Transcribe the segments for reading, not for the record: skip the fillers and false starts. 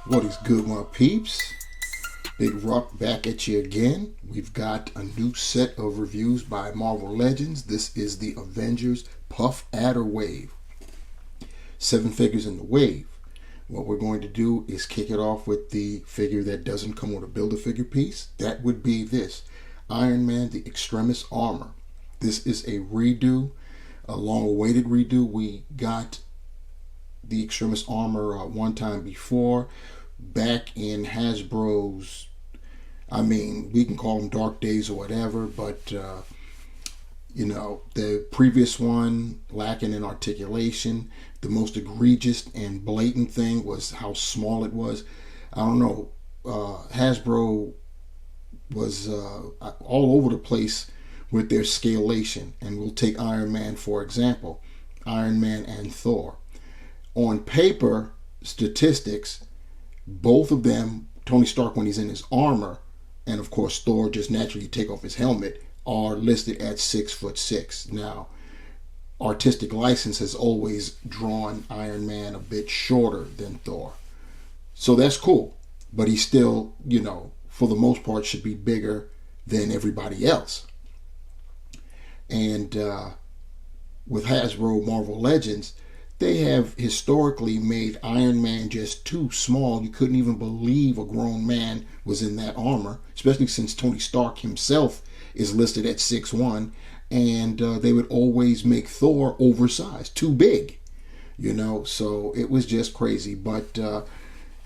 What is good, my peeps? Big Rock back at you again. We've got a new set of reviews by Marvel Legends. This is the Avengers Puff Adder Wave. 7 figures in the wave. What we're going to do is kick it off with the figure that doesn't come with a Build-A-Figure piece. That would be this, Iron Man, the Extremis armor. This is a redo, a long-awaited redo. We got the Extremis armor one time before, back in Hasbro's, we can call them dark days or whatever, but the previous one lacking in articulation. The most egregious and blatant thing was how small it was. I don't know, Hasbro was all over the place with their scalation, and we'll take Iron Man for example. Iron Man and Thor. On paper, statistics, both of them, Tony Stark when he's in his armor, and of course Thor just naturally take off his helmet, are listed at 6'6". Now, artistic license has always drawn Iron Man a bit shorter than Thor. So that's cool. But he still, for the most part should be bigger than everybody else. And with Hasbro Marvel Legends, they have historically made Iron Man just too small. You couldn't even believe a grown man was in that armor, especially since Tony Stark himself is listed at 6'1", and they would always make Thor oversized, too big, so it was just crazy. But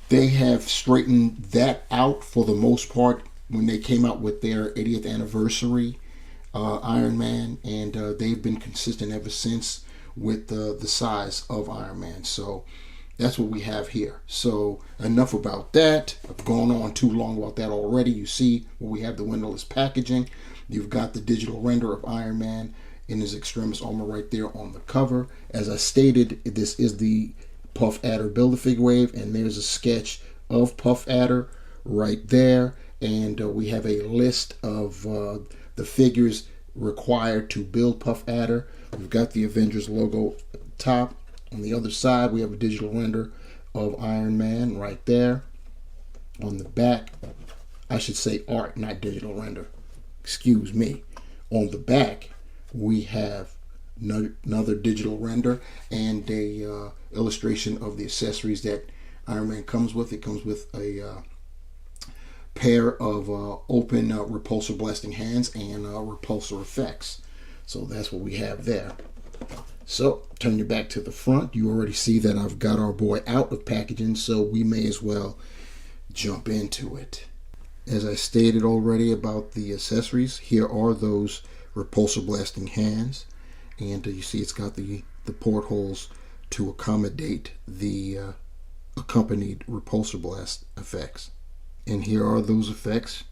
they have straightened that out for the most part when they came out with their 80th anniversary Iron Man, and they've been consistent ever since with the size of Iron Man. So that's what we have here. So enough about that. I've gone on too long about that already. You see where we have the windowless packaging. You've got the digital render of Iron Man in his Extremis armor right there on the cover. As I stated, this is the Puff Adder Build-A-Figure wave, and there's a sketch of Puff Adder right there. And we have a list of the figures required to build Puff Adder. We've got the Avengers logo at the top. On the other side, we have a digital render of Iron Man right there. On the back, I should say art, not digital render. Excuse me. On the back, we have another digital render and a illustration of the accessories that Iron Man comes with. It comes with a pair of open repulsor blasting hands and repulsor effects. So that's what we have there. So turn your back to the front. You already see that I've got our boy out of packaging, so we may as well jump into it. As I stated already about the accessories, here are those repulsor blasting hands, and you see it's got the portholes to accommodate the accompanied repulsor blast effects. And here are those effects.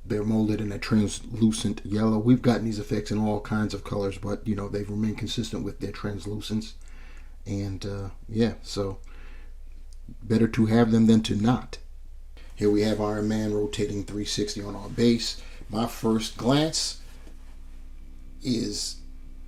They're molded in a translucent yellow. We've gotten these effects in all kinds of colors, but they've remained consistent with their translucence. And so better to have them than to not. Here we have Iron Man rotating 360 on our base. My first glance is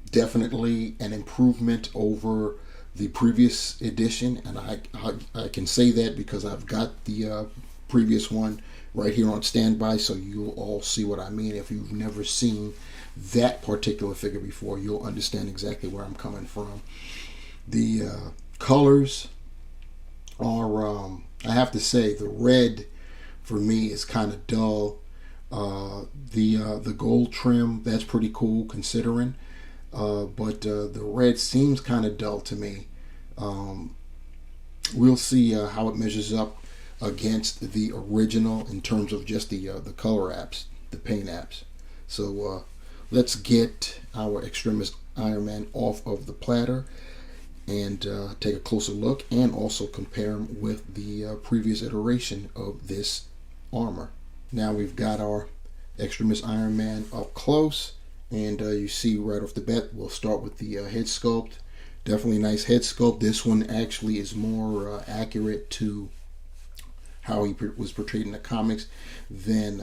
definitely an improvement over the previous edition, and I can say that because I've got the previous one right here on standby, so you'll all see what I mean. If you've never seen that particular figure before, you'll understand exactly where I'm coming from. The colors are, I have to say, the red for me is kind of dull. The gold trim, that's pretty cool considering. But the red seems kind of dull to me. We'll see how it measures up against the original in terms of just the color apps, the paint apps. So let's get our Extremis Iron Man off of the platter and take a closer look, and also compare him with the previous iteration of this armor. Now we've got our Extremis Iron Man up close. And you see right off the bat, we'll start with the head sculpt. Definitely nice head sculpt. This one actually is more accurate to how he was portrayed in the comics than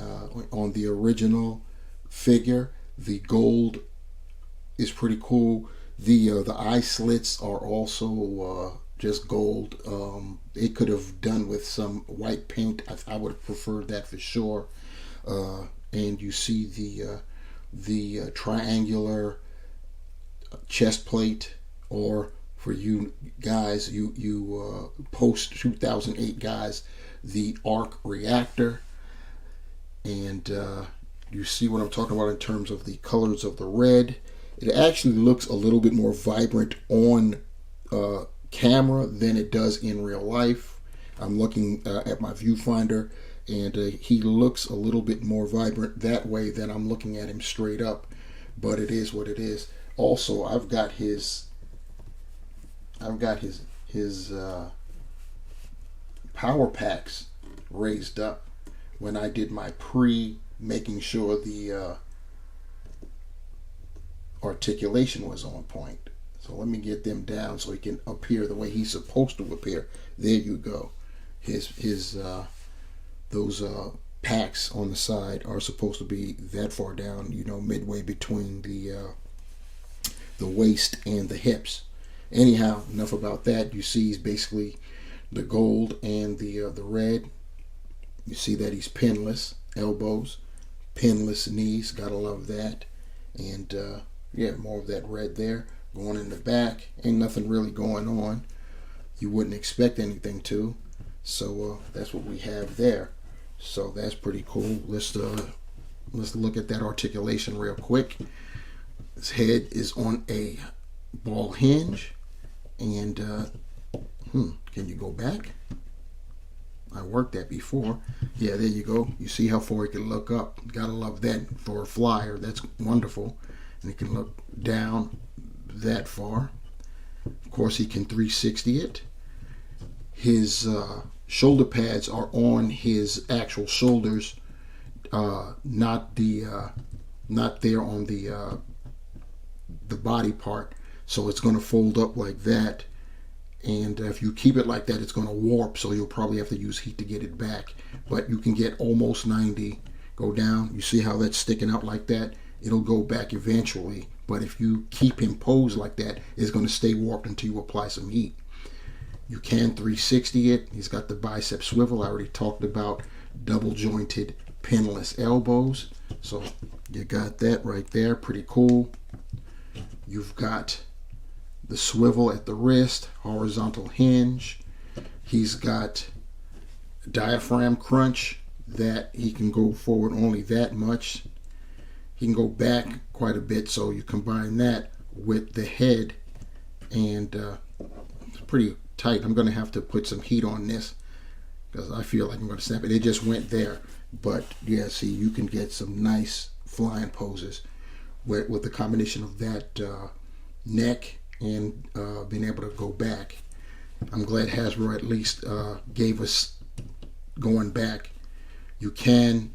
on the original figure. The gold is pretty cool. The eye slits are also just gold. It could have done with some white paint. I would have preferred that for sure. And you see the triangular chest plate, or for you guys, you post 2008 guys, the arc reactor. And you see what I'm talking about in terms of the colors of the red. It actually looks a little bit more vibrant on camera than it does in real life. I'm looking at my viewfinder, and he looks a little bit more vibrant that way than I'm looking at him straight up. But it is what it is. Also, I've got his power packs raised up when I did my making sure the articulation was on point. So let me get them down so he can appear the way he's supposed to appear. There you go. Those packs on the side are supposed to be that far down, midway between the waist and the hips. Anyhow, enough about that. You see he's basically the gold and the red. You see that he's pinless elbows, pinless knees. Gotta love that. And yeah, more of that red there. Going in the back, ain't nothing really going on. You wouldn't expect anything to. So that's what we have there. So that's pretty cool. Let's look at that articulation real quick. His head is on a ball hinge, and can you go back? I worked that before. Yeah, there you go. You see how far he can look up. Gotta love that for a flyer. That's wonderful. And he can look down that far. Of course, he can 360 it. His shoulder pads are on his actual shoulders, not there on the body part. So it's going to fold up like that. And if you keep it like that, it's going to warp. So you'll probably have to use heat to get it back. But you can get almost 90. Go down. You see how that's sticking out like that? It'll go back eventually. But if you keep him posed like that, it's going to stay warped until you apply some heat. You can 360 it. He's got the bicep swivel. I already talked about double jointed pinless elbows. So you got that right there. Pretty cool. You've got the swivel at the wrist, horizontal hinge. He's got diaphragm crunch that he can go forward only that much. He can go back quite a bit, so you combine that with the head, and it's pretty tight. I'm going to have to put some heat on this because I feel like I'm going to snap it. It just went there. But yeah, see, you can get some nice flying poses with the combination of that neck and being able to go back. I'm glad Hasbro at least gave us going back. You can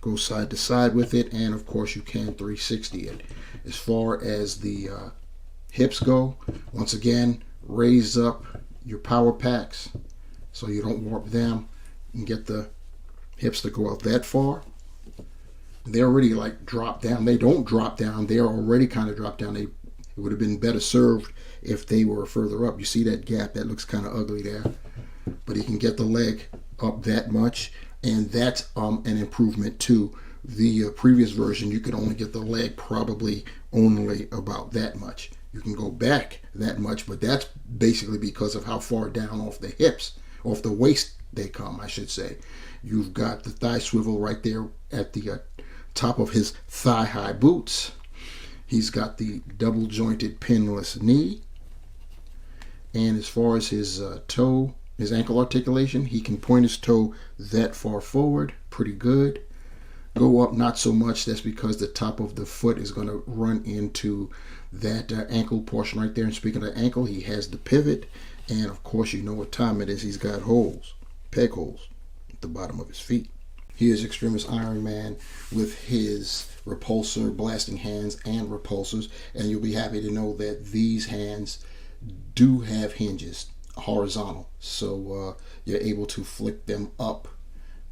go side to side with it, and of course you can 360 it. As far as the hips go, once again, raise up your power packs so you don't warp them and get the hips to go out that far. They're already like drop down. They don't drop down. They're already kind of dropped down. It would have been better served if they were further up. You see that gap? That looks kind of ugly there. But you can get the leg up that much, and that's an improvement too. The previous version, you could only get the leg probably only about that much. You can go back that much, but that's basically because of how far down off the hips, off the waist they come, I should say. You've got the thigh swivel right there at the top of his thigh-high boots. He's got the double jointed pinless knee. And as far as his toe, his ankle articulation, he can point his toe that far forward, pretty good. Go up not so much. That's because the top of the foot is going to run into that ankle portion right there. And speaking of ankle, he has the pivot, and of course you know what time it is. He's got holes, peg holes at the bottom of his feet. He is Extremis Iron Man with his repulsor, blasting hands, and repulsors, and you'll be happy to know that these hands do have hinges, horizontal, so you're able to flick them up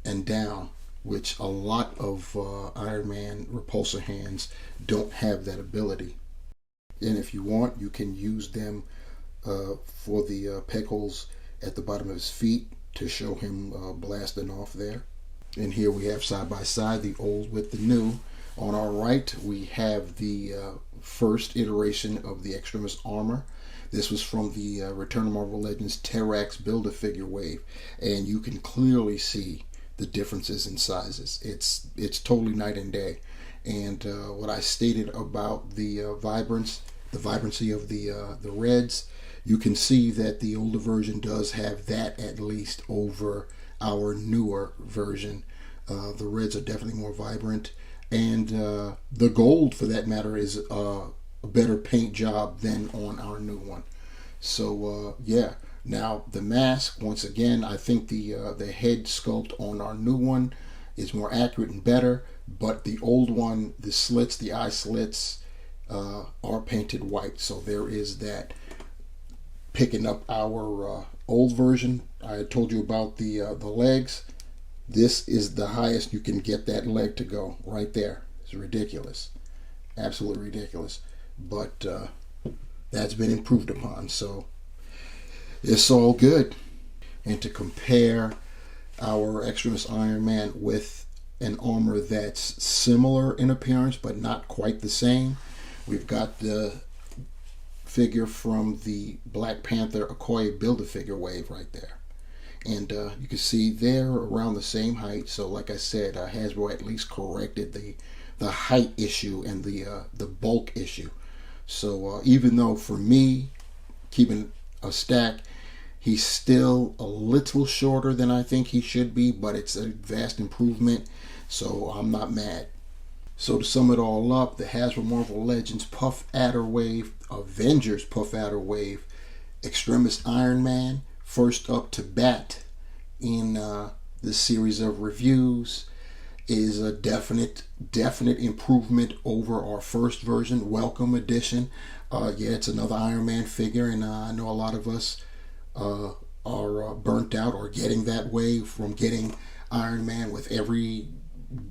and down, which a lot of Iron Man repulsor hands don't have that ability. And if you want, you can use them for the peg holes at the bottom of his feet to show him blasting off there. And here we have side by side the old with the new. On our right, we have the first iteration of the Extremis armor. This was from the Return of Marvel Legends Terrax Build-A-Figure wave, and you can clearly see the differences in sizes. It's totally night and day. And what I stated about the vibrancy of the reds, you can see that the older version does have that at least over our newer version. The reds are definitely more vibrant, and the gold, for that matter, is a better paint job than on our new one. So yeah. Now the mask, once again, I think the head sculpt on our new one is more accurate and better, but the old one, the slits, the eye slits, are painted white. So there is that. Picking up our old version, I told you about the legs. This is the highest you can get that leg to go, right there. It's ridiculous, absolutely ridiculous. But that's been improved upon, so it's all good. And to compare our Extremis Iron Man with an armor that's similar in appearance but not quite the same, we've got the figure from the Black Panther Okoye Build-A-Figure wave right there. And you can see they're around the same height. So like I said, Hasbro at least corrected the height issue and the bulk issue. So even though for me, keeping a stack, he's still a little shorter than I think he should be, but it's a vast improvement, so I'm not mad. So to sum it all up, the Hasbro Marvel Legends Puff Adder Wave, Avengers Puff Adder Wave, Extremis Iron Man, first up to bat in this series of reviews, is a definite improvement over our first version. Welcome addition. Yeah, it's another Iron Man figure, and I know a lot of us are burnt out or getting that way from getting Iron Man with every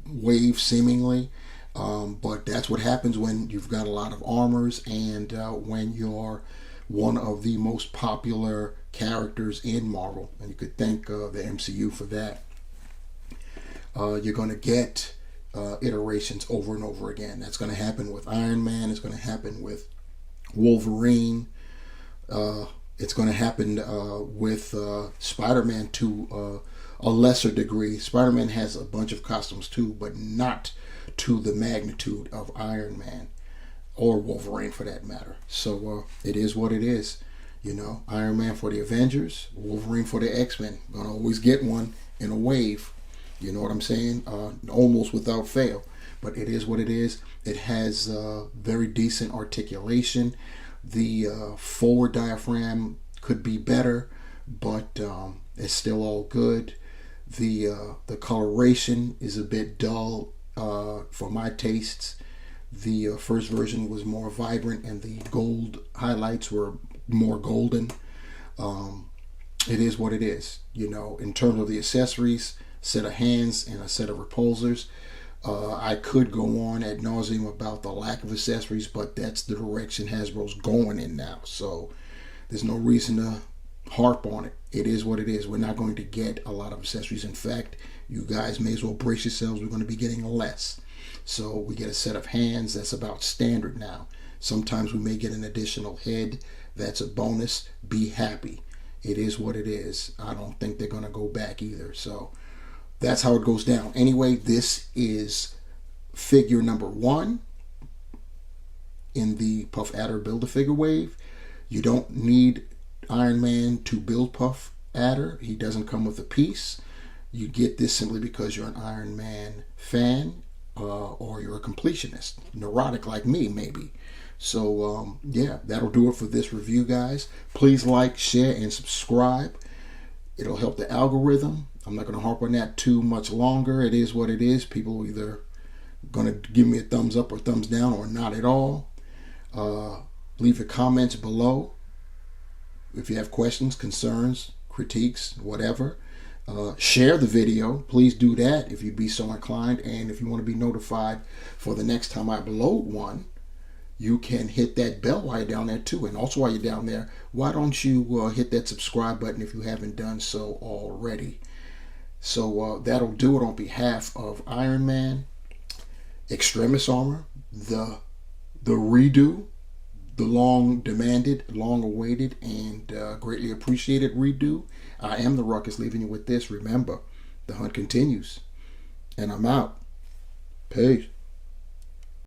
wave seemingly. But that's what happens when you've got a lot of armors, and when you're one of the most popular characters in Marvel, and you could thank the MCU for that. You're going to get iterations over and over again. That's going to happen with Iron Man. It's going to happen with Wolverine. It's going to happen with Spider-Man to a lesser degree. Spider-Man has a bunch of costumes too, but not to the magnitude of Iron Man or Wolverine for that matter. So it is what it is. You know, Iron Man for the Avengers, Wolverine for the X-Men. Gonna always get one in a wave. You know what I'm saying? Almost without fail. But it is what it is. It has very decent articulation. The forward diaphragm could be better, but it's still all good. The coloration is a bit dull for my tastes. The first version was more vibrant, and the gold highlights were more golden. It is what it is. You know, in terms of the accessories, set of hands and a set of repulsors. I could go on ad nauseum about the lack of accessories, but that's the direction Hasbro's going in now. So there's no reason to harp on it. It is what it is. We're not going to get a lot of accessories. In fact, you guys may as well brace yourselves. We're going to be getting less. So we get a set of hands. That's about standard now. Sometimes we may get an additional head. That's a bonus. Be happy. It is what it is. I don't think they're going to go back either. So that's how it goes down. Anyway, this is figure number 1 in the Puff Adder Build-A-Figure wave. You don't need Iron Man to build Puff Adder. He doesn't come with a piece. You get this simply because you're an Iron Man fan, or you're a completionist, neurotic like me maybe. So yeah, that'll do it for this review, guys. Please like, share, and subscribe. It'll help the algorithm. I'm not going to harp on that too much longer. It is what it is. People are either going to give me a thumbs up or thumbs down, or not at all. Leave your comments below if you have questions, concerns, critiques, whatever. Share the video. Please do that if you'd be so inclined. And if you want to be notified for the next time I upload one, you can hit that bell while you're down there too. And also while you're down there, why don't you hit that subscribe button if you haven't done so already? So that'll do it on behalf of Iron Man, Extremis armor, the redo, the long demanded, long awaited, and greatly appreciated redo. I am the Ruckus, leaving you with this. Remember, the hunt continues, and I'm out. Peace.